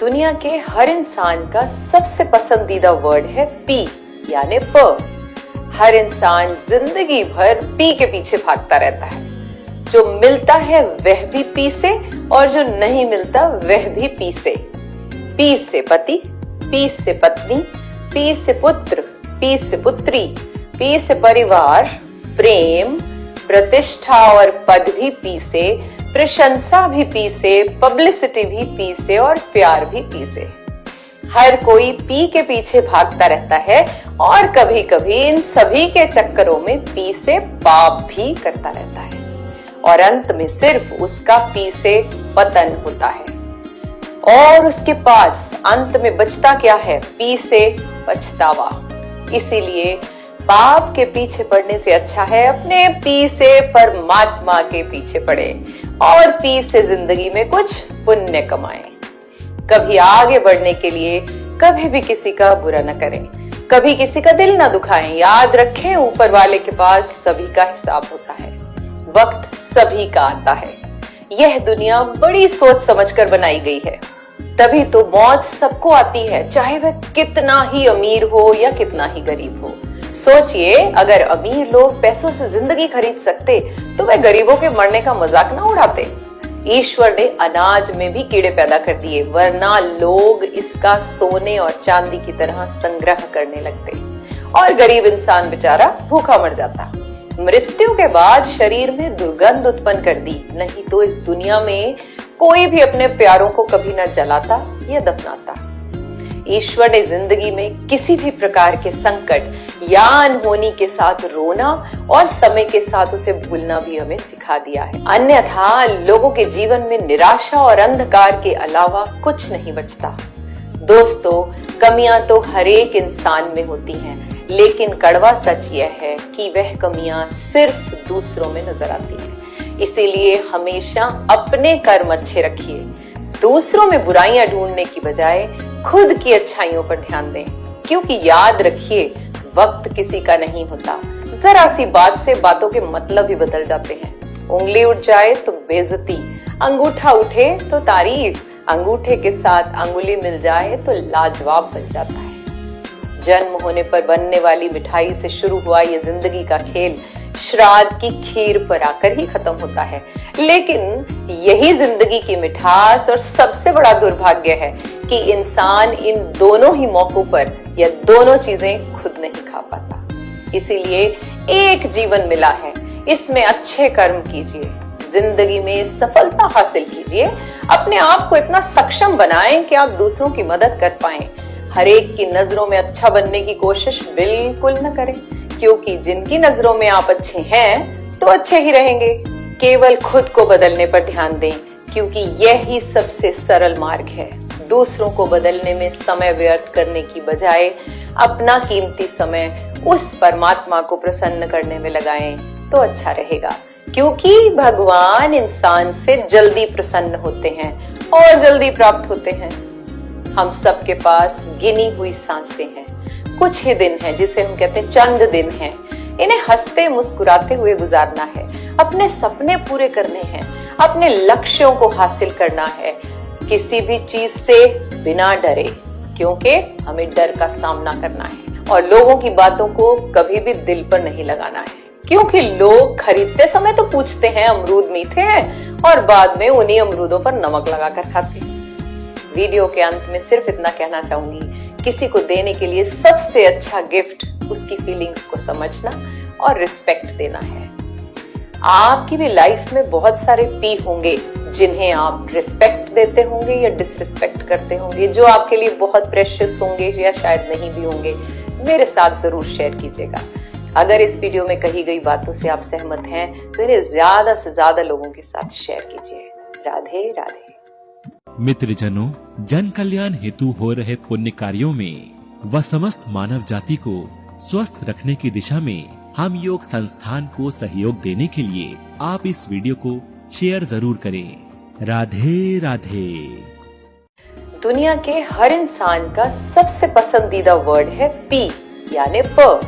दुनिया के हर इंसान का सबसे पसंदीदा वर्ड है पी यानी प। हर इंसान जिंदगी भर पी के पीछे भागता रहता है। जो मिलता है वह भी पी से और जो नहीं मिलता वह भी पी से। पी से पति, पी से पत्नी, पी से पुत्र, पी से पुत्री, पी से परिवार, प्रेम, प्रतिष्ठा और पद भी पी से, प्रशंसा भी पी से, पब्लिसिटी भी पी से और प्यार भी पी से। हर कोई पी के पीछे भागता रहता है और कभी कभी इन सभी के चक्करों में पी से पाप भी करता रहता है और अंत में सिर्फ उसका पी से पतन होता है। और उसके पास अंत में बचता क्या है? पी से पछतावा। इसीलिए पाप के पीछे पड़ने से अच्छा है अपने पी से परमात्मा के पीछे पड़े और पी से जिंदगी में कुछ पुण्य कमाएं। कभी आगे बढ़ने के लिए कभी भी किसी का बुरा न करें, कभी किसी का दिल न दुखाएं। याद रखें, ऊपर वाले के पास सभी का हिसाब होता है, वक्त सभी का आता है। यह दुनिया बड़ी सोच समझकर बनाई गई है, तभी तो मौत सबको आती है, चाहे वह कितना ही अमीर हो या कितना ही गरीब हो। सोचिए, अगर अमीर लोग पैसों से जिंदगी खरीद सकते तो वे गरीबों के मरने का मजाक ना उड़ाते। ईश्वर ने अनाज में भी कीड़े पैदा कर दिए, वरना लोग इसका सोने और चांदी की तरह संग्रह करने लगते और गरीब इंसान बेचारा भूखा मर जाता। मृत्यु के बाद शरीर में दुर्गंध उत्पन्न कर दी, नहीं तो इस दुनिया में कोई भी अपने प्यारों को कभी न जलाता या दफनाता। ईश्वर ने जिंदगी में किसी भी प्रकार के संकट या अनहोनी के साथ रोना और समय के साथ उसे भूलना भी हमें सिखा दिया है, अन्यथा लोगों के जीवन में निराशा और अंधकार के अलावा कुछ नहीं बचता। दोस्तों, कमियां तो हर एक इंसान में होती हैं, लेकिन कड़वा सच यह है कि वह कमियां सिर्फ दूसरों में नजर आती हैं। इसीलिए हमेशा अपने कर्म अच्छे रखिए, दूसरों में बुराइयां ढूंढने की बजाय खुद की अच्छाइयों पर ध्यान दें, क्योंकि याद रखिए, वक्त किसी का नहीं होता। जरा सी बात से बातों के मतलब ही बदल जाते हैं। उंगली उठ जाए तो बेइज्जती, अंगूठा उठे तो तारीफ, अंगूठे के साथ अंगुली मिल जाए तो लाजवाब बन जाता है। जन्म होने पर बनने वाली मिठाई से शुरू हुआ ये जिंदगी का खेल श्राद्ध की खीर पर आकर ही खत्म होता है। लेकिन यही जिंदगी की मिठास और सबसे बड़ा दुर्भाग्य है कि इंसान इन दोनों ही मौकों पर यह दोनों चीजें खुद नहीं खा पाता। इसीलिए एक जीवन मिला है, इसमें अच्छे कर्म कीजिए, जिंदगी में सफलता हासिल कीजिए, अपने आप को इतना सक्षम बनाएं कि आप दूसरों की मदद कर पाएं। हर एक की नजरों में अच्छा बनने की कोशिश बिल्कुल न करें, क्योंकि जिनकी नजरों में आप अच्छे हैं तो अच्छे ही रहेंगे। केवल खुद को बदलने पर ध्यान दें, क्योंकि यह ही सबसे सरल मार्ग है। दूसरों को बदलने में समय व्यर्थ करने की बजाय अपना कीमती समय उस परमात्मा को प्रसन्न करने में लगाएं तो अच्छा रहेगा, क्योंकि भगवान इंसान से जल्दी प्रसन्न होते हैं और जल्दी प्राप्त होते हैं। हम सबके पास गिनी हुई सांसें हैं, कुछ ही दिन हैं जिसे हम कहते हैं चंद दिन हैं। इन्हें हंसते मुस्कुराते हुए गुजारना है, अपने सपने पूरे करने हैं, अपने लक्ष्यों को हासिल करना है, किसी भी चीज से बिना डरे, क्योंकि हमें डर का सामना करना है। और लोगों की बातों को कभी भी दिल पर नहीं लगाना है, क्योंकि लोग खरीदते समय तो पूछते हैं अमरूद मीठे हैं और बाद में उन्हीं अमरूदों पर नमक लगाकर खाते हैं। वीडियो के अंत में सिर्फ इतना कहना चाहूंगी, किसी को देने के लिए सबसे अच्छा गिफ्ट उसकी फीलिंग्स को समझना और रिस्पेक्ट देना है। आपकी भी लाइफ में बहुत सारे पी होंगे जिन्हें आप रिस्पेक्ट देते होंगे या डिसरिस्पेक्ट करते होंगे, जो आपके लिए बहुत प्रेशियस होंगे या शायद नहीं भी होंगे। मेरे साथ जरूर शेयर कीजिएगा। अगर इस वीडियो में कही गई बातों से आप सहमत हैं तो इन्हें ज्यादा से ज्यादा लोगों के साथ शेयर कीजिए। राधे राधे। मित्रजनों, जन कल्याण हेतु हो रहे पुण्य कार्यों में व समस्त मानव जाति को स्वस्थ रखने की दिशा में हम योग संस्थान को सहयोग देने के लिए आप इस वीडियो को शेयर जरूर करें। राधे राधे। दुनिया के हर इंसान का सबसे पसंदीदा वर्ड है पी यानी प।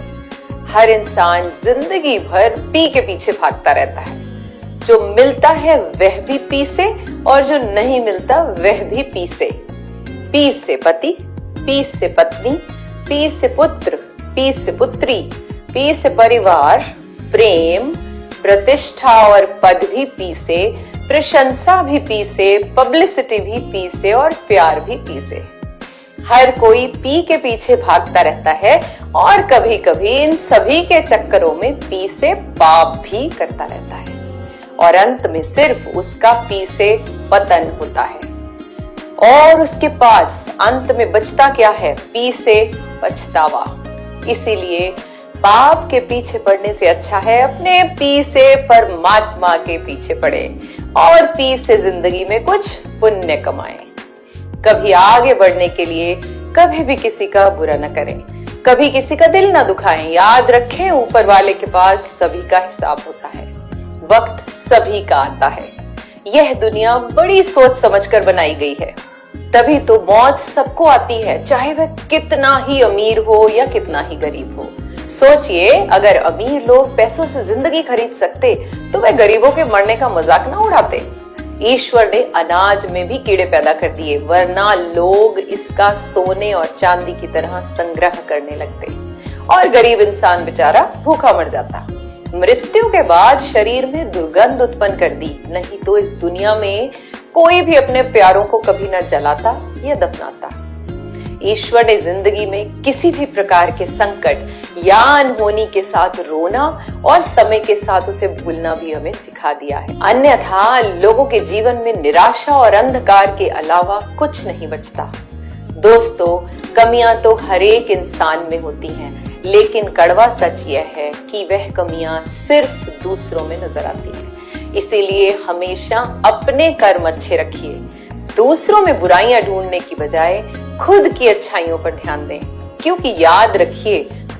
हर इंसान जिंदगी भर पी के पीछे भागता रहता है। जो मिलता है वह भी पी से और जो नहीं मिलता वह भी पी से। पी से पति, पी से पत्नी, पी से पुत्र, पी से पुत्री, पी से परिवार, प्रेम, प्रतिष्ठा और पद भी पी से, प्रशंसा भी पी से, पब्लिसिटी भी पी से और प्यार भी पी से। हर कोई पी के पीछे भागता रहता है और कभी कभी इन सभी के चक्करों में पी से पाप भी करता रहता है और अंत में सिर्फ उसका पी से पतन होता है और उसके पास अंत में बचता क्या है? पी से पछतावा। इसीलिए पाप के पीछे पड़ने से अच्छा है अपने पी से परमात्मा के पीछे पड़े और पी से जिंदगी में कुछ पुण्य कमाएं। कभी आगे बढ़ने के लिए कभी भी किसी का बुरा न करें, कभी किसी का दिल न दुखाएं। याद रखें, ऊपर वाले के पास सभी का हिसाब होता है, वक्त सभी का आता है। यह दुनिया बड़ी सोच समझकर बनाई गई है, तभी तो मौत सबको आती है, चाहे वह कितना ही अमीर हो या कितना ही गरीब हो। सोचिए, अगर अमीर लोग पैसों से जिंदगी खरीद सकते तो वह गरीबों के मरने का मजाक ना उड़ाते। ईश्वर ने अनाज में भी कीड़े पैदा कर दिए, वरना लोग इसका सोने और चांदी की तरह संग्रह करने लगते और गरीब इंसान बेचारा भूखा मर जाता। मृत्यु के बाद शरीर में दुर्गंध उत्पन्न कर दी, नहीं तो इस दुनिया में कोई भी अपने प्यारों को कभी न जलाता या दफनाता। ईश्वर ने जिंदगी में किसी भी प्रकार के संकट या अनहोनी के साथ रोना और समय के साथ उसे भूलना भी हमें सिखा दिया है, अन्यथा लोगों के जीवन में निराशा और अंधकार के अलावा कुछ नहीं बचता। दोस्तों, कमियां तो हर एक इंसान में होती हैं, लेकिन कड़वा सच यह है कि वह कमियां सिर्फ दूसरों में नजर आती हैं। इसीलिए हमेशा अपने कर्म अच्छे रखिए, दूसरों में बुराइयां ढूंढने की बजाय खुद की अच्छाइयों पर ध्यान दें, क्योंकि याद रखिए,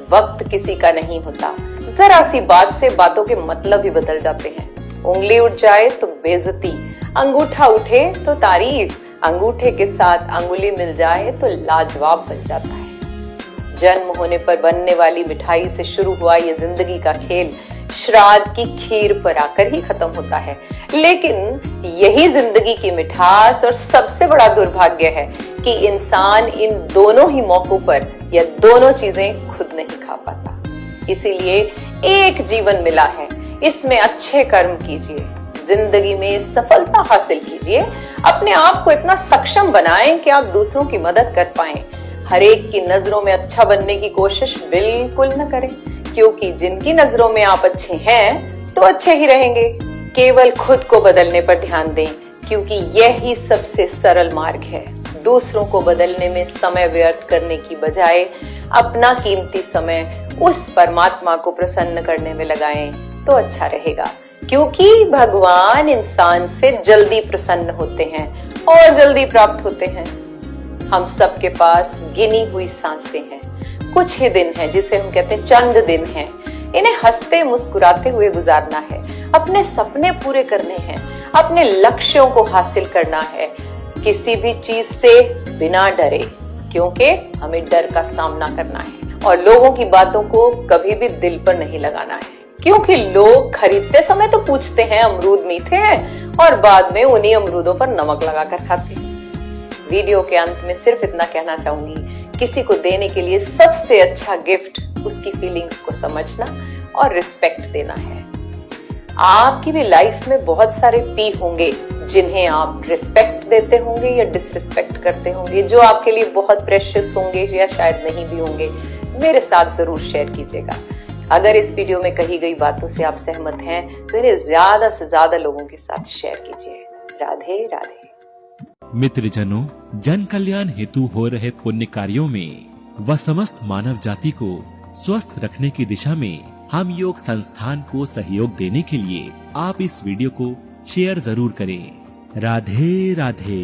वक्त किसी का नहीं होता। जरा सी बात से बातों के मतलब ही बदल जाते हैं। उंगली उठ जाए तो बेइज्जती, अंगूठा उठे तो तारीफ, अंगूठे के साथ अंगुली मिल जाए तो लाजवाब बन जाता है। जन्म होने पर बनने वाली मिठाई से शुरू हुआ ये जिंदगी का खेल श्राद्ध की खीर पर आकर ही खत्म होता है, लेकिन यही जिंदगी की मिठास और सबसे बड़ा दुर्भाग्य है कि इंसान इन दोनों ही मौकों पर यह दोनों चीजें खुद नहीं खा पाता। इसीलिए एक जीवन मिला है, इसमें अच्छे कर्म कीजिए, जिंदगी में सफलता हासिल कीजिए, अपने आप को इतना सक्षम बनाएं कि आप दूसरों की मदद कर पाएं। हर एक की नजरों में अच्छा बनने की कोशिश बिल्कुल न करें, क्योंकि जिनकी नजरों में आप अच्छे हैं तो अच्छे ही रहेंगे। केवल खुद को बदलने पर ध्यान दें, क्योंकि यह ही सबसे सरल मार्ग है। दूसरों को बदलने में समय व्यर्थ करने की बजाय अपना कीमती समय उस परमात्मा को प्रसन्न करने में लगाएं तो अच्छा रहेगा, क्योंकि भगवान इंसान से जल्दी प्रसन्न होते हैं और जल्दी प्राप्त होते हैं। हम सबके पास गिनी हुई सांसें हैं, कुछ ही दिन हैं जिसे हम कहते हैं चंद दिन हैं। इन्हें हंसते मुस्कुराते हुए गुजारना है, अपने सपने पूरे करने हैं, अपने लक्ष्यों को हासिल करना है, किसी भी चीज से बिना डरे, क्योंकि हमें डर का सामना करना है और लोगों की बातों को कभी भी दिल पर नहीं लगाना है, क्योंकि लोग खरीदते समय तो पूछते हैं अमरूद मीठे हैं और बाद में उन्हीं अमरूदों पर नमक लगाकर खाते हैं। वीडियो के अंत में सिर्फ इतना कहना चाहूंगी, किसी को देने के लिए सबसे अच्छा गिफ्ट उसकी फीलिंग्स को समझना और रिस्पेक्ट देना है। आपकी भी लाइफ में बहुत सारे पी होंगे जिन्हें आप रिस्पेक्ट देते होंगे या डिसरिस्पेक्ट करते होंगे, जो आपके लिए बहुत प्रेशियस होंगे या शायद नहीं भी होंगे। मेरे साथ जरूर शेयर कीजिएगा। अगर इस वीडियो में कही गई बातों से आप सहमत हैं तो इन्हें ज्यादा से ज्यादा लोगों के साथ शेयर कीजिए। राधे राधे। मित्रजनों, जन कल्याण हेतु हो रहे पुण्य कार्यों में व समस्त मानव जाति को स्वस्थ रखने की दिशा में हम योग संस्थान को सहयोग देने के लिए आप इस वीडियो को शेयर जरूर करें। राधे राधे।